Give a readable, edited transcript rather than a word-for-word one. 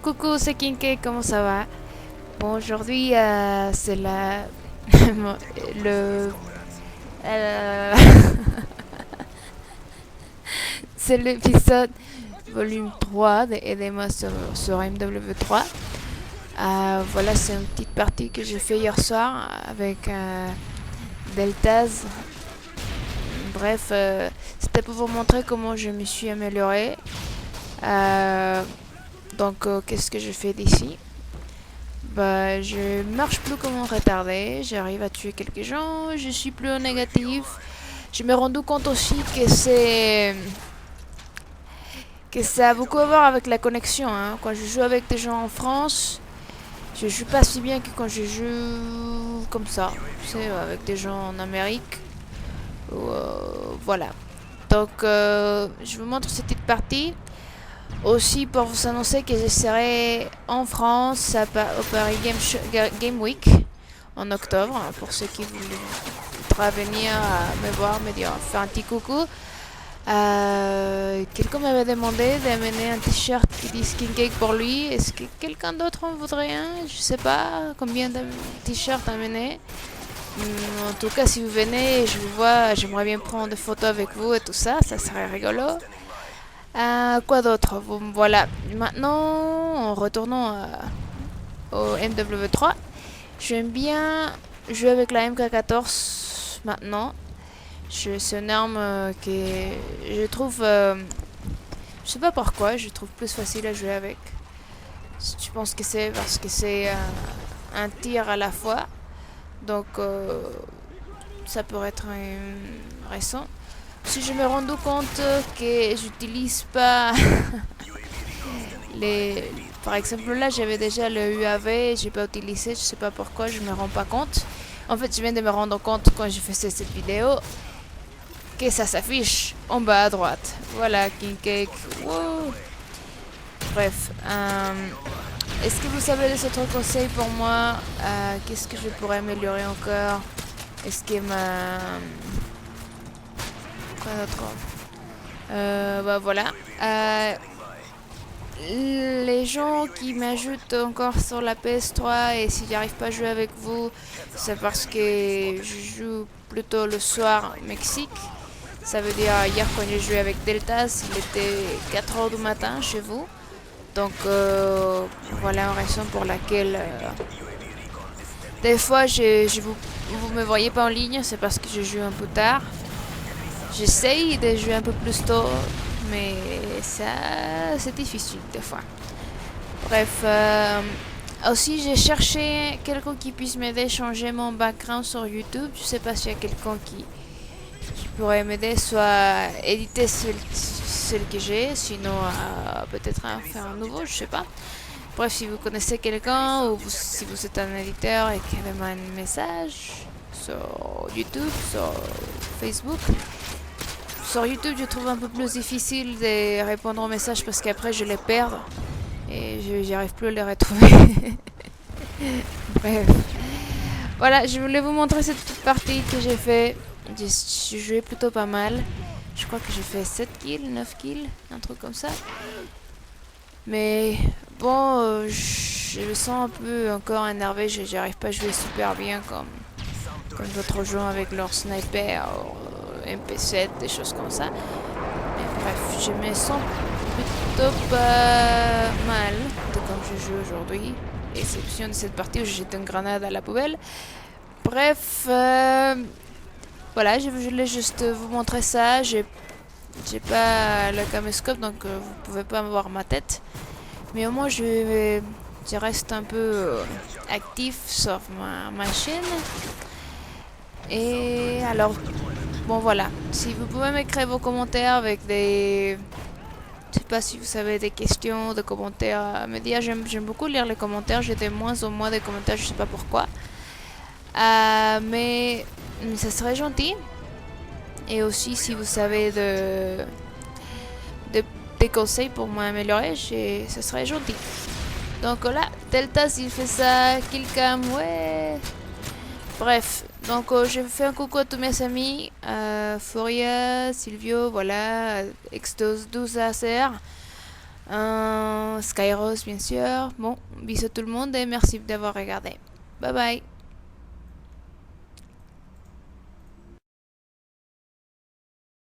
Coucou, c'est Kinke, comment ça va? Bon, aujourd'hui, c'est le... euh, c'est l'épisode volume 3 de Aidez-moi sur MW3. Voilà, c'est une petite partie que j'ai fait hier soir avec Deltaz. Bref, c'était pour vous montrer comment je me suis amélioré. Donc, qu'est-ce que je fais d'ici? Bah, je marche plus comme un retardé, j'arrive à tuer quelques gens, je suis plus au négatif. Je me rendu compte aussi que ça a beaucoup à voir avec la connexion. Hein. Quand je joue avec des gens en France, je joue pas si bien que quand je joue comme ça, tu sais, avec des gens en Amérique. Voilà. Donc, je vous montre cette petite partie. Aussi pour vous annoncer que je serai en France au Paris Game Week en octobre. Pour ceux qui voudraient venir me voir, me dire, faire un petit coucou. Quelqu'un m'avait demandé d'amener un t-shirt qui dit Skin Cake pour lui. Est-ce que quelqu'un d'autre en voudrait un? Je sais pas combien de t-shirts amener. En tout cas, si vous venez, je vous vois, j'aimerais bien prendre des photos avec vous et tout ça, ça serait rigolo. Quoi d'autre? Bon, voilà. Maintenant, en retournant au MW3, j'aime bien jouer avec la MK14 maintenant. C'est une arme que je trouve... je sais pas pourquoi, je trouve plus facile à jouer avec. Je pense que c'est parce que c'est un tir à la fois. Donc, ça pourrait être récent. Si je me rends compte que j'utilise pas les... Par exemple là j'avais déjà le UAV, j'ai pas utilisé, je sais pas pourquoi, je me rends pas compte. En fait je viens de me rendre compte quand je faisais cette vidéo que ça s'affiche en bas à droite. Voilà, King Cake. Wow. Bref, est-ce que vous avez des autres conseils pour moi? Qu'est-ce que je pourrais améliorer encore? Est-ce que quoi d'autre? Bah voilà. Les gens qui m'ajoutent encore sur la PS3 et si j'arrive pas à jouer avec vous, c'est parce que je joue plutôt le soir au Mexique. Ça veut dire hier quand j'ai joué avec Deltas, il était 4h du matin chez vous. Donc voilà une raison pour laquelle des fois vous me voyez pas en ligne, c'est parce que je joue un peu tard. J'essaye de jouer un peu plus tôt, mais ça c'est difficile des fois. Bref, aussi j'ai cherché quelqu'un qui puisse m'aider à changer mon background sur YouTube. Je sais pas s'il y a quelqu'un qui pourrait m'aider, soit éditer celle que j'ai, sinon peut-être faire un nouveau, je sais pas. Bref, si vous connaissez quelqu'un ou si vous êtes un éditeur, écrivez-moi un message sur YouTube, sur Facebook. Sur YouTube, je trouve un peu plus difficile de répondre aux messages parce qu'après je les perds et j'y arrive plus à les retrouver. Bref. Voilà, je voulais vous montrer cette petite partie que j'ai fait. J'ai joué plutôt pas mal. Je crois que j'ai fait 7 kills, 9 kills, un truc comme ça. Mais bon, je me sens un peu encore énervé. J'arrive pas à jouer super bien comme d'autres joueurs avec leur sniper, MP7, des choses comme ça. Mais bref, je me sens plutôt pas mal de comme je joue aujourd'hui. Exception de cette partie où j'ai jeté une grenade à la poubelle. Bref, voilà, je voulais juste vous montrer ça. J'ai pas le caméscope donc vous pouvez pas voir ma tête. Mais au moins je reste un peu actif sur ma chaîne. Et alors, bon voilà. Si vous pouvez m'écrire vos commentaires avec des... Je sais pas si vous avez des questions, des commentaires à me dire. J'aime beaucoup lire les commentaires. J'ai de moins en moins de commentaires, je sais pas pourquoi. Mais ça serait gentil. Et aussi si vous savez des conseils pour m'améliorer, ça serait gentil. Donc voilà, Deltas il fait ça, Killcam, ouais. Bref, donc je fais un coucou à tous mes amis, Foria, Silvio, voilà, X12 ACR, Skyros bien sûr. Bon, bisous tout le monde et merci d'avoir regardé. Bye bye.